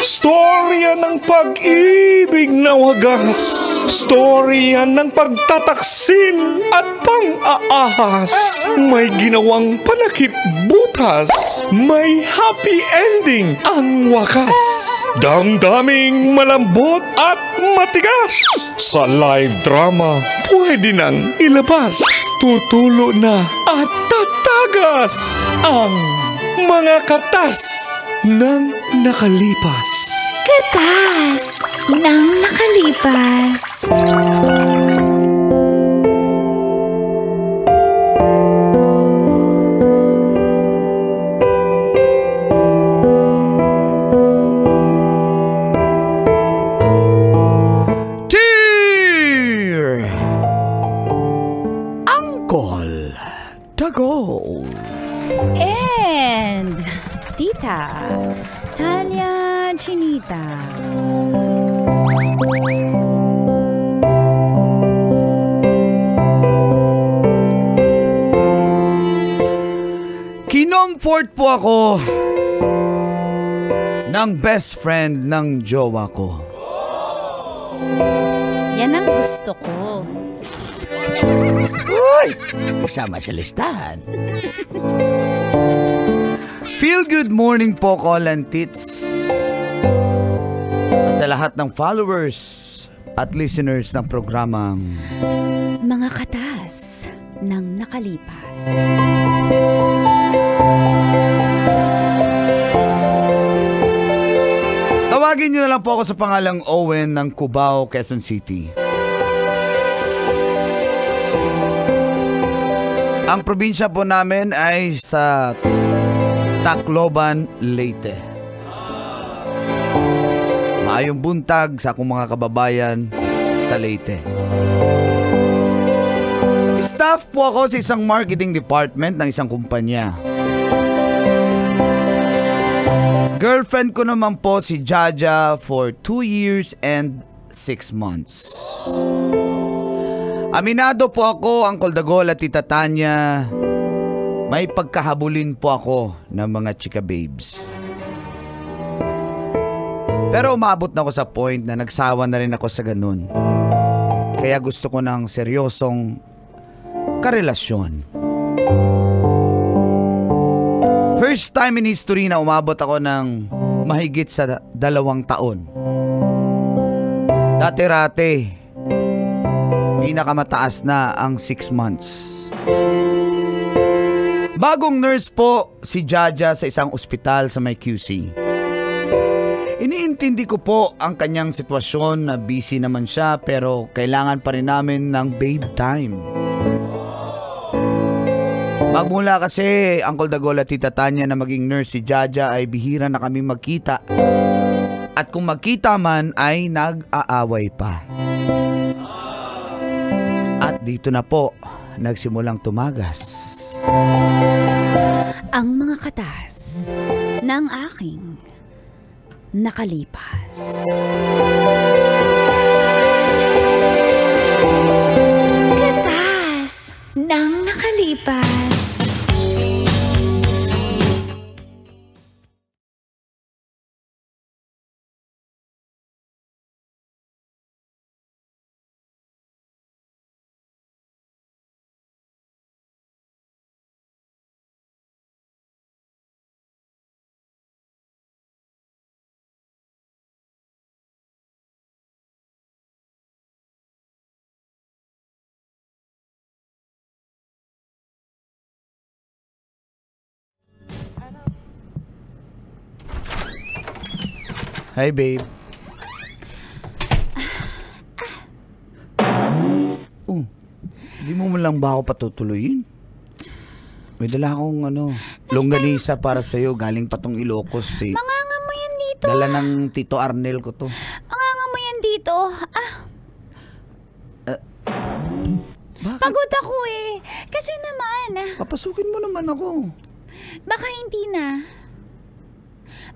Storya ng pag-ibig na wagas. Storya ng pagtataksil at pang-aahas. May ginawang panakip butas. May happy ending ang wakas. Damdaming malambot at matigas. Sa live drama, pwede nang ilabas. Tutulo na at tatagas ang mga katas ng nakalipas. Katas ng nakalipas. Dear Uncle Tago And Tita Tanya Chinita. Kinomfort po ako ng best friend ng jowa ko. Yan ang gusto ko. Uy! Kasama sa listahan. Feel good morning po, Call and Tits. At sa lahat ng followers at listeners ng programang Mga katas ng nakalipas. Tawagin niyo na lang po ako sa pangalang Owen ng Cubao, Quezon City. Ang probinsya po namin ay sa Tacloban, Leyte. Maayong buntag sa akong mga kababayan sa Leyte. Staff po ako sa isang marketing department ng isang kumpanya. Girlfriend ko naman po si Jaja for 2 years and 6 months. Aminado po ako, Uncle Dagol at Tita Tanya, may pagkahabulin po ako ng mga chika babes. Pero umabot na ako sa point na nagsawa na rin ako sa ganun. Kaya gusto ko ng seryosong karelasyon. First time in history na umabot ako ng mahigit sa 2 taon. Dati-rate, pinakamataas na ang 6 months. Bagong nurse po si Jaja sa isang ospital sa may QC. Iniintindi ko po ang kanyang sitwasyon na busy naman siya pero kailangan pa rin namin ng babe time. Magmula kasi, Uncle Dagol at Tita Tanya, na maging nurse si Jaja ay bihira na kami magkita. At kung magkita man ay nag-aaway pa. At dito na po, nagsimulang tumagas Ang mga katas ng aking nakalipas. Katas ng nakalipas. Hi, babe. Oh, di mo lang ba ako patutuloyin? May dala akong longganisa para sa'yo. Galing pa tong Ilocos eh. Manganga mo yan dito. Dala ng Tito Arnel ko to. Manganga mo yan dito. Bakit? Pagod ako eh. Kasi naman. Papasukin mo naman ako. Baka hindi na.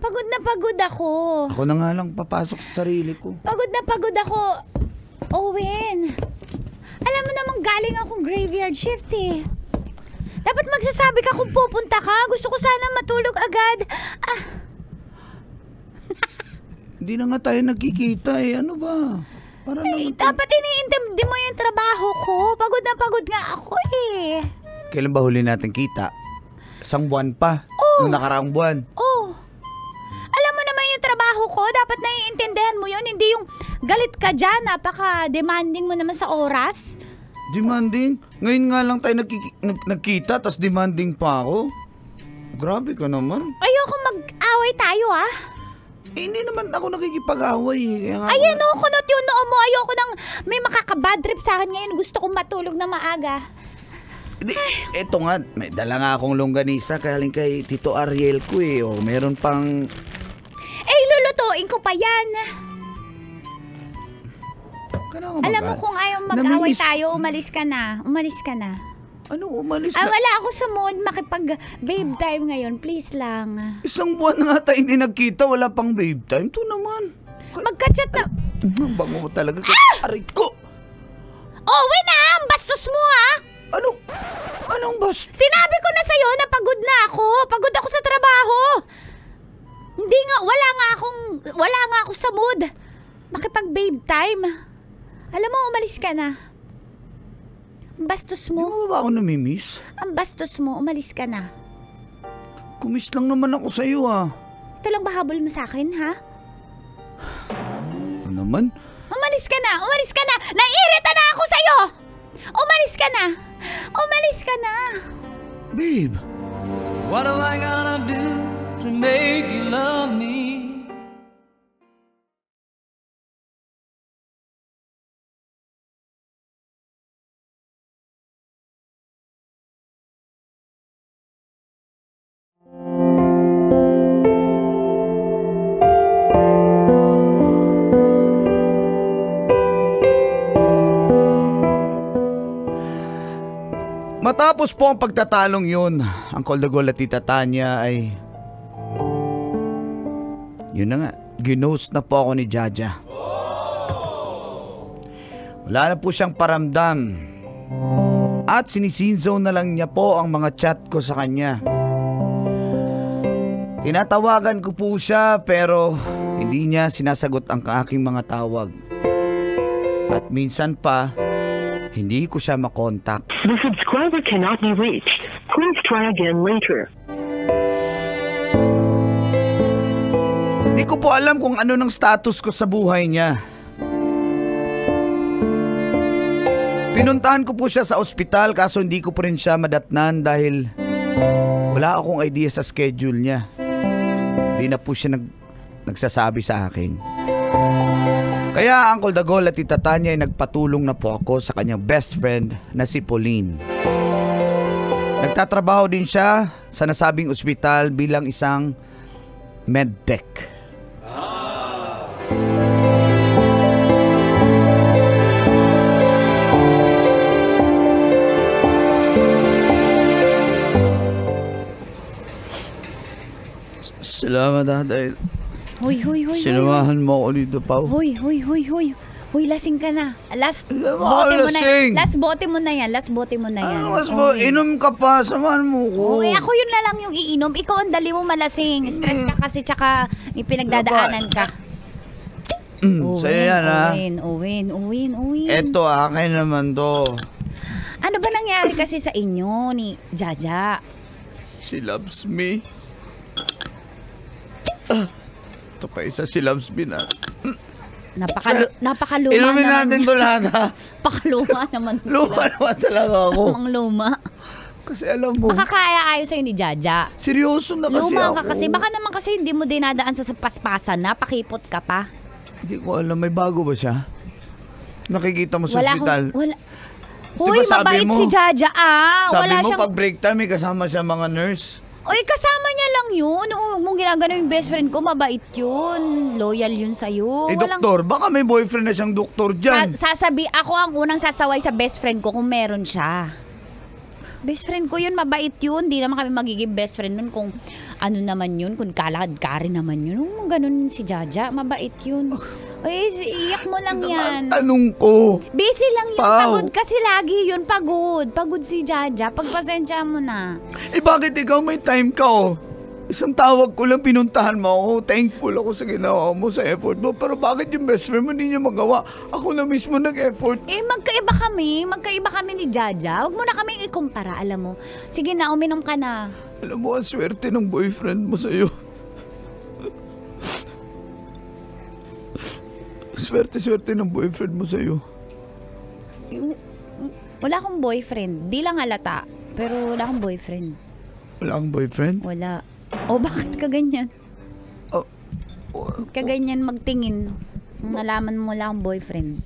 Pagod na pagod ako. Ako na nga lang papasok sa sarili ko. Pagod na pagod ako. Owen. Alam mo namang galing akong graveyard shift eh. Dapat magsasabi ka kung pupunta ka. Gusto ko sana matulog agad. Hindi na nga tayo nagkikita eh. Ano ba? Para naman Dapat iniintindi mo yung trabaho ko. Pagod na pagod nga ako eh. Kailan ba huli natin kita? Isang buwan pa. Nung nakaraang buwan. Oh. Alam mo naman yung trabaho ko. Dapat naiintindihan mo yun. Hindi yung galit ka dyan. Napaka-demanding mo naman sa oras. Demanding? Ngayon nga lang tayo nagkita, tas demanding pa ako. Grabe ka naman. Ayoko mag-away tayo Hindi naman ako nakikipag-away. Kaya nga Ayan kunot yung noo mo. Ayoko nang may makakabad trip sa akin ngayon. Gusto kong matulog na maaga. Eto nga, may dala nga akong longganisa galing kay Tito Ariel ko eh. O, meron pang... Lulutuin ko pa yan. Alam mo kung ayaw mag-away tayo, umalis ka na. Umalis ka na. Ano, umalis na? Wala ako sa mood makipag-babe time ngayon. Please lang. Isang buwan na nga tayo hindi nagkita, wala pang babe time. Ito naman. Magka-chat na. Ang bango mo talaga. Aray ko. Uwi na! Ang bastos mo Anong bas? Sinabi ko na sa'yo na pagod na ako. Pagod ako sa trabaho. Hindi nga, wala nga ako sa mood. Makipag-babe time. Alam mo, umalis ka na. Ang bastos Di mo. mo ba ako namimiss? Ang bastos mo, umalis ka na. Kumiss lang naman ako sa'yo Ito lang ba habol mo sa akin, ha? Ano naman? Umalis ka na! Umalis ka na! Naiirita na ako sa'yo! Umalis ka na! Umalis ka na! Babe! What am I gonna do to make you love me? Matapos po ang pagtatalong yun, ang Dagol at Tita Tanya ay... Yun na nga, ginost na po ako ni Jaja. Wala na po siyang paramdam. At sinisinzone na lang niya po ang mga chat ko sa kanya. Tinatawagan ko po siya pero hindi niya sinasagot ang aking mga tawag. At minsan pa, hindi ko siya makontak. The subscriber cannot be reached. Please try again later. Hindi ko po alam kung ano ng status ko sa buhay niya. Pinuntahan ko po siya sa ospital kaso hindi ko po rin siya madatnan dahil wala akong idea sa schedule niya. Hindi na po siya nagsasabi sa akin. Kaya Uncle Dagol at Tita Tanya ay nagpatulong na po ako sa kanyang best friend na si Pauline. Nagtatrabaho din siya sa nasabing ospital bilang isang medtech. Salamat dahil Hoy. sinamahan mo ako dito, Pao. Hoy, lasing ka na. Last bote mo na yan. Ano, inom ka pa, samahan mo ko. Ako yun na lang yung iinom. Ikaw ang dali mo malasing. Stress ka kasi tsaka may pinagdadaanan ka. Sa'yo yan, Uwin. Eto, akin naman to. Ano ba nangyari kasi sa inyo ni Jaja? She loves me. Ito pa isa, she loves me na. Napakaluma Inumin naman. natin to lahat, ha? Pakaluma naman. Luma naman talaga ako. Ang luma. Kasi alam mo, Makakaya-ayo sa'yo ni Jaja. seryoso na kasi Luma ako. ka kasi. Baka naman kasi hindi mo dinadaan sa paspasan na. Pakipot ka pa. Hindi ko alam, may bago ba siya? Nakikita mo sa Wala ospital? Wala. Di ba Uy, sabi mabait mo? si Jaja Sabi Wala mo, siyang... pag break time, may kasama siya mga nurse. Uy, kasama niya lang yun. Huwag mong ginagano yung best friend ko. Mabait yun. Loyal yun sa'yo. Doktor, baka may boyfriend na siyang doktor dyan. Ako ang unang sasaway sa best friend ko kung meron siya. Best friend ko yun, mabait yun. Di naman kami magiging best friend nun kung ano naman yun, kung kalakad-kari naman yun. Ganun si Jaja, mabait yun. Uy, iyak mo lang yan. Tanong ko. Busy lang yun, Pao. pagod kasi lagi yun, pagod. Pagod si Jaja, pagpasensya mo na. Bakit ikaw may time ka, oh? Isang tawag ko lang, pinuntahan mo ako. Thankful ako sa ginawa mo, sa effort mo. Pero bakit yung best friend mo hindi niya magawa? Ako na mismo nag-effort. Magkaiba kami. Magkaiba kami ni Jaja. Huwag mo na kaming ikumpara, alam mo. Sige na, uminom ka na. Alam mo, ang swerte ng boyfriend mo sa'yo. Swerte-swerte ng boyfriend mo sa'yo. Wala akong boyfriend. Di lang halata. Pero wala akong boyfriend. Wala kang boyfriend? Wala. Bakit ka ganyan? Kaganyan magtingin. Nung nalaman mo wala akong boyfriend.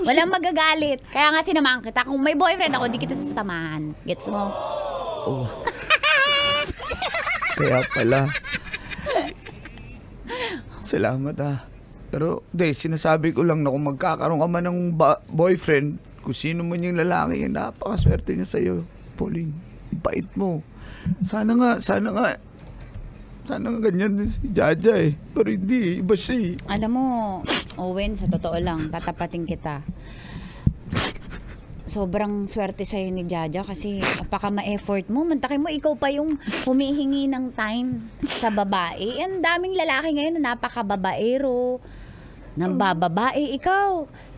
Walang magagalit. Kaya nga sinamahan kita. Kung may boyfriend ako, di kita sasamahan. Gets mo? Kaya pala. Salamat Pero, sinasabi ko lang na kung magkakaroon ka man ng boyfriend, kung sino man yung lalaki, napakaswerte niya sa'yo, Pauline. Bait mo. Sana nga ganyan din si Jaja Pero hindi, iba siya Alam mo, Owen, sa totoo lang, tatapatin kita. Sobrang swerte sa'yo ni Jaja kasi apaka ma-effort mo. Mantakin mo, ikaw pa yung humihingi ng time sa babae. Ang daming lalaki ngayon na napaka-babaero, nang bababae. Ikaw,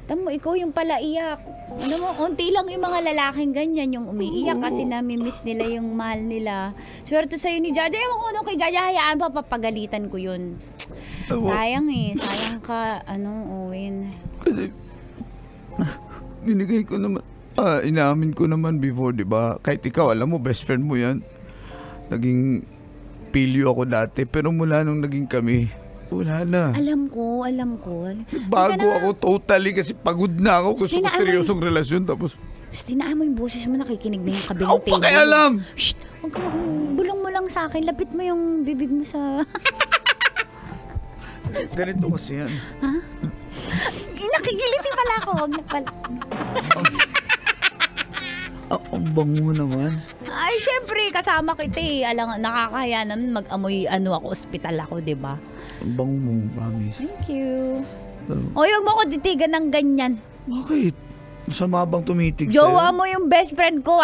tamo, ikaw yung pala iyak. Ano mo, unti lang yung mga lalaking ganyan, yung umiiyak kasi namimiss nila yung mahal nila. Swerte sa'yo ni Jaja. Ewan ko nung kay Jaja, hayaan pa, papagalitan ko yun. Sayang sayang ka, Owen. Kasi, binigay ko naman, inaamin ko naman before, di ba? Kahit ikaw, alam mo, best friend mo yan. Naging pilyo ako dati, pero mula nung naging kami, wala na. Alam ko. Bago ako totally kasi pagod na ako. Gusto ko seryosong relasyon tapos... Tinaan mo yung boses mo, nakikinig na yung kabilang table. Pakialam! Shh! Huwag ka bulong mo lang sa akin. Lapit mo yung bibig mo sa... Ganito kasi yan. Ha? Nakikiliti pala ako. Huwag na pala. Ang bango naman. Ay, syempre, kasama kita Alam, nakakaya naman mag-amoy ako, ospital ako, di ba? Ang bango mo, promise. Thank you. Huwag mo ako titigan ng ganyan. Bakit? Masama bang tumitig Jowa sa'yo? mo yung best friend ko,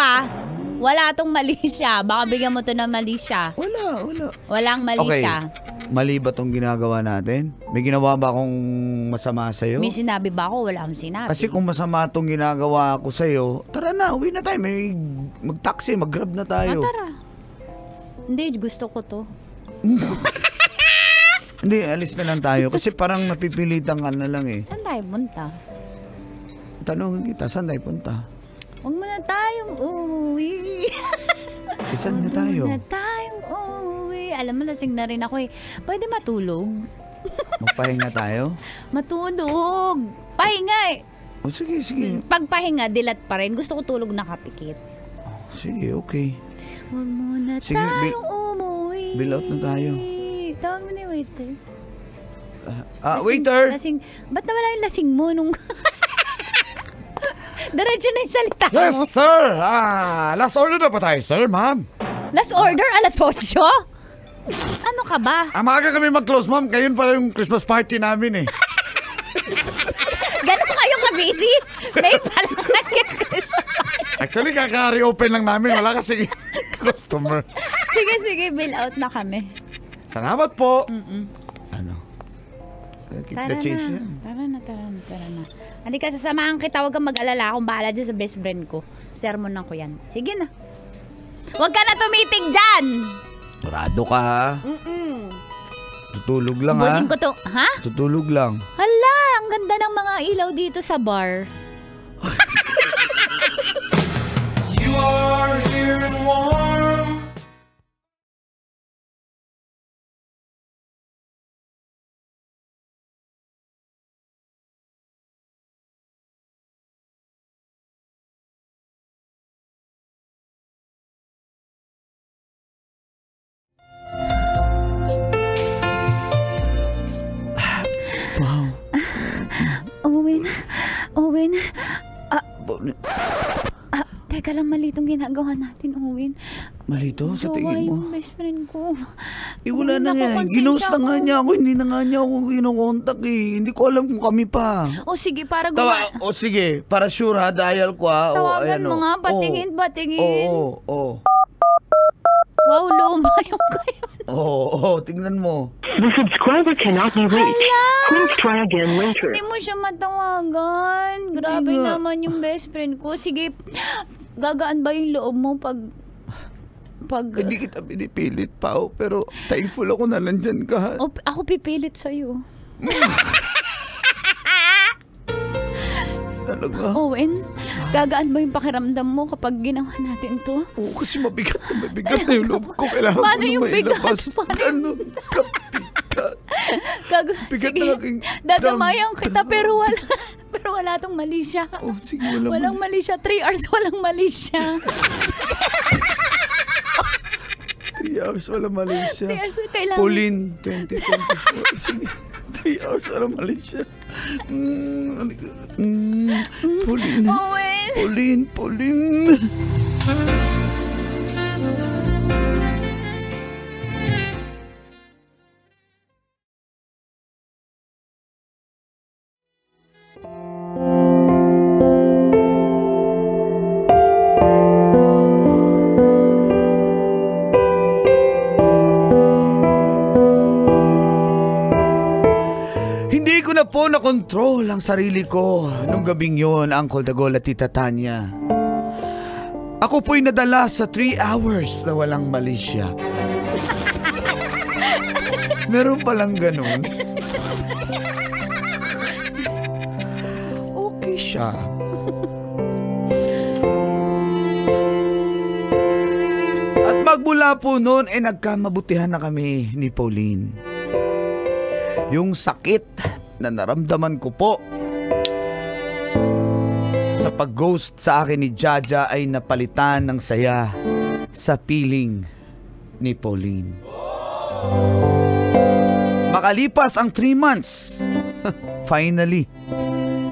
Wala tong mali siya. Baka bigyan mo to na mali siya. Wala. Walang mali siya. Mali ba tong ginagawa natin? May ginawa ba akong masama sa'yo? May sinabi ba ako? Wala akong sinabi. Kasi kung masama tong ginagawa ko sa'yo, tara na, uwi na tayo. May mag-taxi, mag-grab na tayo. Tara. Hindi, gusto ko to. Hindi, alis na lang tayo. Kasi parang napipilitan ka na lang Saan tayo punta? Tanungin kita, saan tayo punta? Huwag mo na tayong uuwi. Saan na tayo? Huwag na tayong uuwi. Alam mo, lasing na rin ako Pwede matulog? Magpahinga tayo? Matulog. Pahinga O sige. Pagpahinga, dilat pa rin. Gusto ko tulog nakapikit. Sige, okay. Huwag mo na Sige, tayong umuwi. bill out na tayo. Tawag mo na yung waiter. Waiter! Ba't nawala yung lasing mo nung... Diretso na yung salita mo. Yes, sir! Last order na ba tayo, sir, ma'am? Last order, alas 8? Ano ka ba? Maaga kami mag-close, ma'am. Ngayon pala yung Christmas party namin Ganun kayo ka-busy? May palang nag-Christmas party. Actually, kaka-reopen lang namin. Wala kasi customer. Sige, bill out na kami. Salamat po. Ano? Keep Tara the chase na. yan. Tara na. Hindi ka, sasamahan kita. Huwag kang mag-alala. Akong bahala dyan sa best friend ko. Sermon ko yan. Sige na. Huwag ka na tumitig dyan! Turado ka ha? Tutulog lang Busing ko to. Ha? Tutulog lang. Hala, ang ganda ng mga ilaw dito sa bar. You are here and warm. Owen. Teka lang, mali itong ginagawa natin, Owen. Malito sa tingin mo? Yung best friend ko. Wala na nga. Ginost na nga niya ako. Hindi na nga niya ako kinokontak Hindi ko alam kung kami pa. O sige, para Sige. Para sure ha. Dial ko ha. Tawagan mo nga. Patingin. Oo. Wow, luma yung kayo. Oo, tingnan mo. The subscriber cannot be reached. Please try again later. Hindi mo siya matawagan. Grabe Hindi nga. naman yung best friend ko. Sige, gagaan ba yung loob mo pag... Hindi kita pinipilit, Pao, pero thankful ako na nandyan ka. Ako pipilit sa'yo. Talaga? Owen, gagaan ba yung pakiramdam mo kapag ginawa natin to? Oo, kasi mabigat na yung loob ko. Kailangan Paano ko yung na bigat? mailabas. Ganun kabigat. Bigat Sige, na aking dadamayan kita pero wala tong mali siya. Oh, sige, Walang mali siya. 3 hours walang mali siya. 3 hours, walang mali siya. 3 hours kailangan. Pauline, 2024. Sige, 3 hours, walang mali siya. Pauline. Owen. Pauline. Hindi ko na po na-control ang sarili ko nung gabing yon, Uncle Dagol at Tita Tanya. Ako po'y nadala sa 3 hours na walang mali siya. Meron palang ganun. Okay siya. At magmula po noon nagkamabutihan na kami ni Pauline. Yung sakit na naramdaman ko po sa pag-ghost sa akin ni Jaja ay napalitan ng saya sa piling ni Pauline. Makalipas ang 3 months, finally,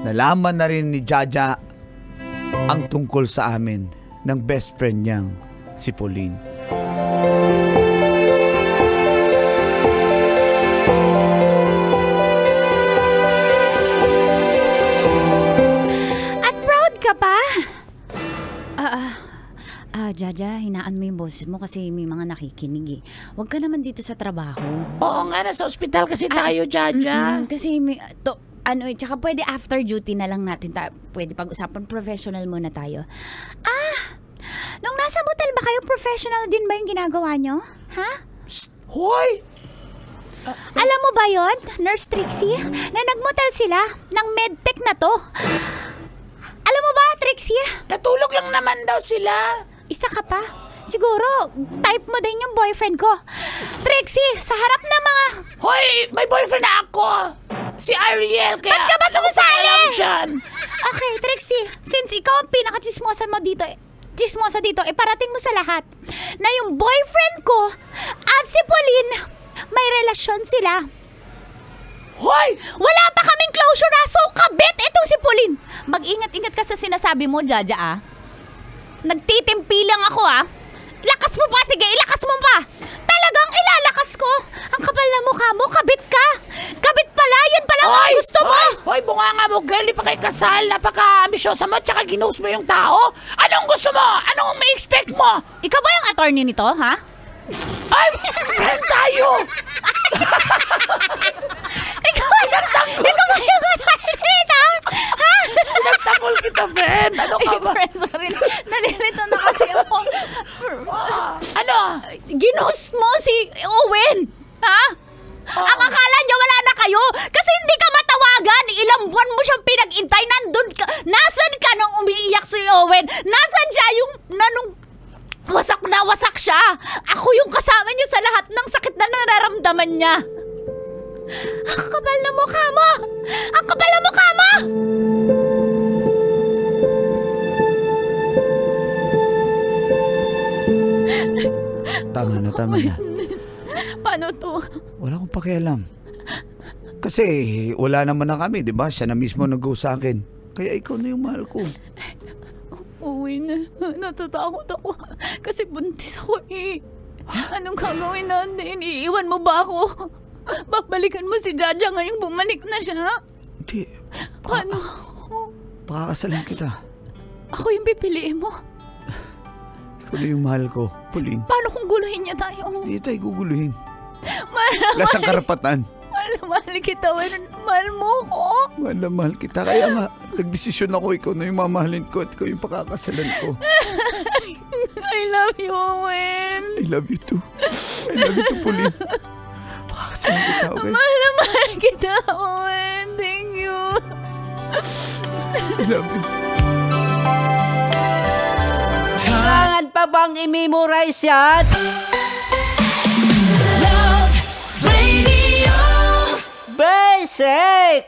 nalaman na rin ni Jaja ang tungkol sa amin ng best friend niyang si Pauline. Ka pa? Jaja, hinaan mo yung boses mo kasi may mga nakikinig eh. Huwag ka naman dito sa trabaho. Oo nga, nasa ospital kasi tayo, Jaja. Kasi tsaka pwede after duty na lang natin pwede pag-usapan, professional muna tayo. Nung nasa motel ba kayo, professional din ba yung ginagawa nyo? Ha? Hoy! Alam mo ba yon, Nurse Trixie, na nagmotel sila ng medtech na to? Alam mo ba, Trixie? Natulog lang naman daw sila. Isa ka pa? Siguro, type mo din yung boyfriend ko. Trixie, sa harap na mga... Hoy, may boyfriend na ako. Si Ariel, kaya... Ba't ka ba sumasali? Okay, Trixie, since ikaw ang pinaka-chismosa dito, iparating mo sa lahat na yung boyfriend ko at si Pauline, may relasyon sila. Hoy! Wala pa kaming closure so kabit itong si Pauline. Mag-ingat-ingat ka sa sinasabi mo, Jaja Nagtitimpi lang ako Lakas mo pa, sige, ilakas mo pa. Talagang ilalakas ko. Ang kapal na mukha mo, kabit ka. Kabit pala, yan pala ang gusto mo. Hoy, bunganga mo, girl, di pa kayo kasal. Napaka-ambisyosa mo, tsaka ginos mo yung tao. Anong gusto mo? Anong may expect mo? Ikaw ba yung attorney nito, ha? Ay, friend tayo. Ikaw ba yung attorney nito? Ha? Pinagtanggol kita, friend. Ano ka ba? Friend, sorry. Nalilito na kasi ako. Ano? Ginos mo si Owen, ha? Ang akala niya wala na kayo kasi hindi ka matawagan. Ilang buwan mo siyang pinag-intay. Nandun ka. Nasaan ka nung umiiyak si Owen? Nasaan siya yung wasak na wasak siya? Ako yung kasama niya sa lahat ng sakit na nararamdaman niya. Ang kapal na mukha mo! Ang kapal na mukha mo! Tama na. Paano to? Wala akong pakialam. Kasi wala naman na kami, di ba? Siya na mismo nag-go sa akin. Kaya ikaw na yung mahal ko. Owen, natatakot ako kasi buntis ako eh. Anong gagawin natin? Iiwan mo ba ako? Babalikan mo si Jaja ngayong bumalik na siya? Hindi. Paano? Pakakasalan kita. Ako yung pipiliin mo? Ikaw na yung mahal ko, Pauline. Paano kung guluhin niya tayo? Hindi tayo guguluhin. Mahal na Wala siyang karapatan. mahal kita. Mahal mo ko. Mahal na mahal kita. Kaya nga, nagdesisyon ako, ikaw na yung mamahalin ko at ikaw yung pakakasalan ko. I love you, Owen. I love you too. I love you too, Pauline. Pakakasalan kita, okay? Mahal na mahal kita, Owen. Thank you. I love you. Kailangan pa bang i-memorize yan? Love Radio. Basic!